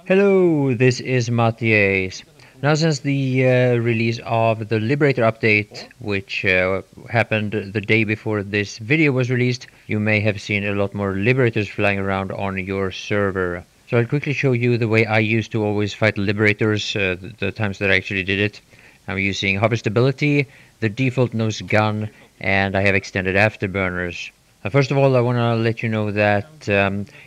Hello, this is MattiAce. Now, since the release of the Liberator update, which happened the day before this video was released, you may have seen a lot more Liberators flying around on your server. So I'll quickly show you the way I used to always fight Liberators, the times that I actually did it. I'm using hover stability, the default nose gun, and I have extended afterburners. First of all, I want to let you know that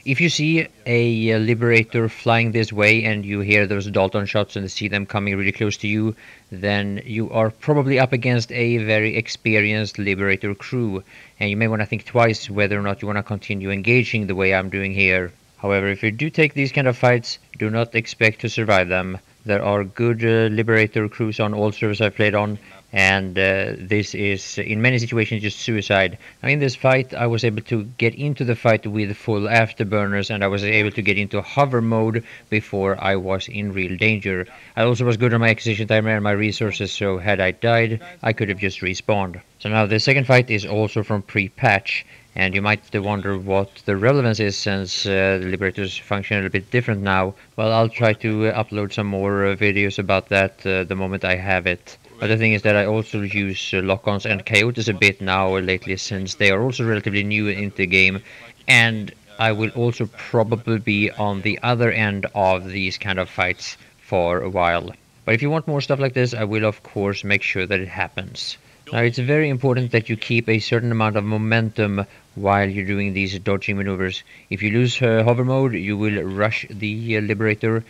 if you see a Liberator flying this way and you hear those Dalton shots and see them coming really close to you, then you are probably up against a very experienced Liberator crew, and you may want to think twice whether or not you want to continue engaging the way I'm doing here. However, if you do take these kind of fights, do not expect to survive them. There are good Liberator crews on all servers I've played on, and this is in many situations just suicide. Now in this fight I was able to get into the fight with full afterburners, and I was able to get into hover mode before I was in real danger. I also was good on my acquisition timer and my resources, so had I died I could have just respawned. So now the second fight is also from pre-patch, and you might wonder what the relevance is since the Liberators function a little bit different now. Well, I'll try to upload some more videos about that the moment I have it. But the thing is that I also use lock-ons and coyotes a bit now lately, since they are also relatively new into the game, and I will also probably be on the other end of these kind of fights for a while. But if you want more stuff like this, I will of course make sure that it happens. Now it's very important that you keep a certain amount of momentum while you're doing these dodging maneuvers. If you lose hover mode, you will rush the Liberator,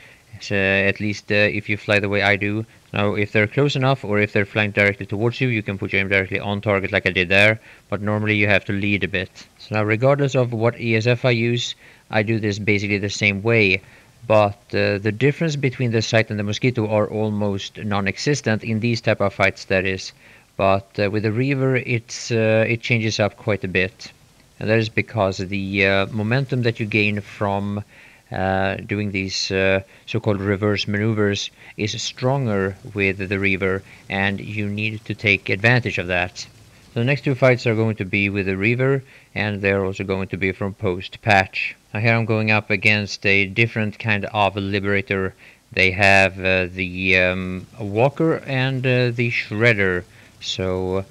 at least if you fly the way I do. Now if they're close enough, or if they're flying directly towards you, you can put your aim directly on target like I did there, but normally you have to lead a bit. So now regardless of what ESF I use, I do this basically the same way. But the difference between the Sight and the Mosquito are almost non-existent in these type of fights, that is. But with the Reaver it changes up quite a bit. And that is because the momentum that you gain from doing these so-called reverse maneuvers is stronger with the Reaver, and you need to take advantage of that. So the next two fights are going to be with the Reaver, and they're also going to be from post-patch. Now here I'm going up against a different kind of Liberator. They have the Walker and the Shredder. So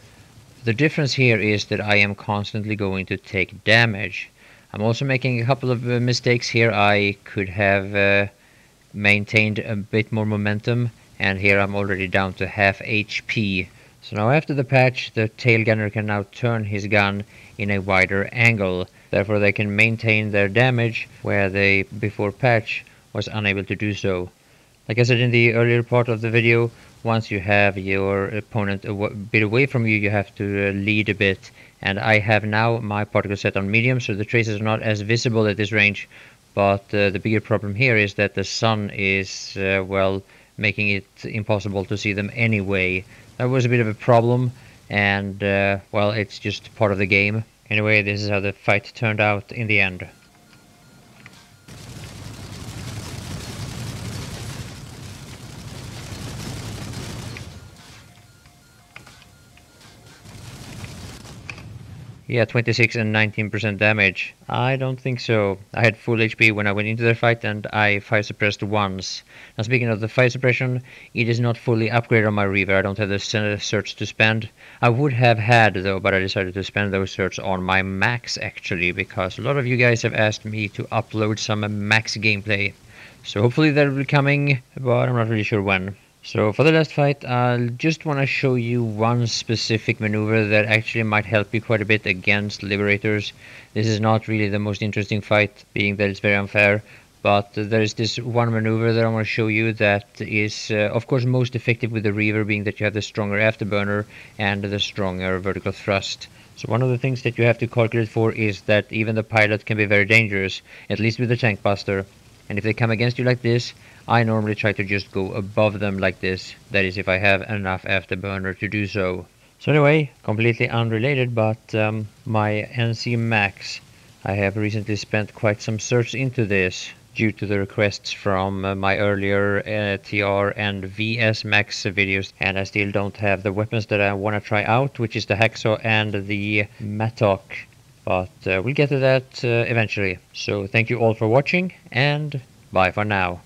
the difference here is that I am constantly going to take damage. I'm also making a couple of mistakes here. I could have maintained a bit more momentum, and here I'm already down to half HP. So now after the patch, the tail gunner can now turn his gun in a wider angle. Therefore they can maintain their damage where they before patch was unable to do so. Like I said in the earlier part of the video, once you have your opponent a bit away from you, you have to lead a bit. And I have now my particle set on medium, so the traces are not as visible at this range. But the bigger problem here is that the sun is, well, making it impossible to see them anyway. That was a bit of a problem, and, well, it's just part of the game. Anyway, this is how the fight turned out in the end. Yeah, 26 and 19% damage. I don't think so. I had full HP when I went into the fight, and I fire suppressed once. Now speaking of the fire suppression, it is not fully upgraded on my Reaver. I don't have the certs to spend. I would have had though, but I decided to spend those certs on my Max actually, because a lot of you guys have asked me to upload some Max gameplay. So hopefully that will be coming, but I'm not really sure when. So for the last fight, I'll just want to show you one specific maneuver that actually might help you quite a bit against Liberators. This is not really the most interesting fight, being that it's very unfair, but there is this one maneuver that I want to show you that is of course most effective with the Reaver, being that you have the stronger afterburner and the stronger vertical thrust. So one of the things that you have to calculate for is that even the pilot can be very dangerous, at least with the tank buster. And if they come against you like this, I normally try to just go above them like this. That is, if I have enough afterburner to do so. So anyway, completely unrelated, but my NC Max. I have recently spent quite some search into this due to the requests from my earlier TR and VS Max videos, and I still don't have the weapons that I want to try out, which is the Hacksaw and the Mattock. But we'll get to that eventually. So thank you all for watching, and bye for now.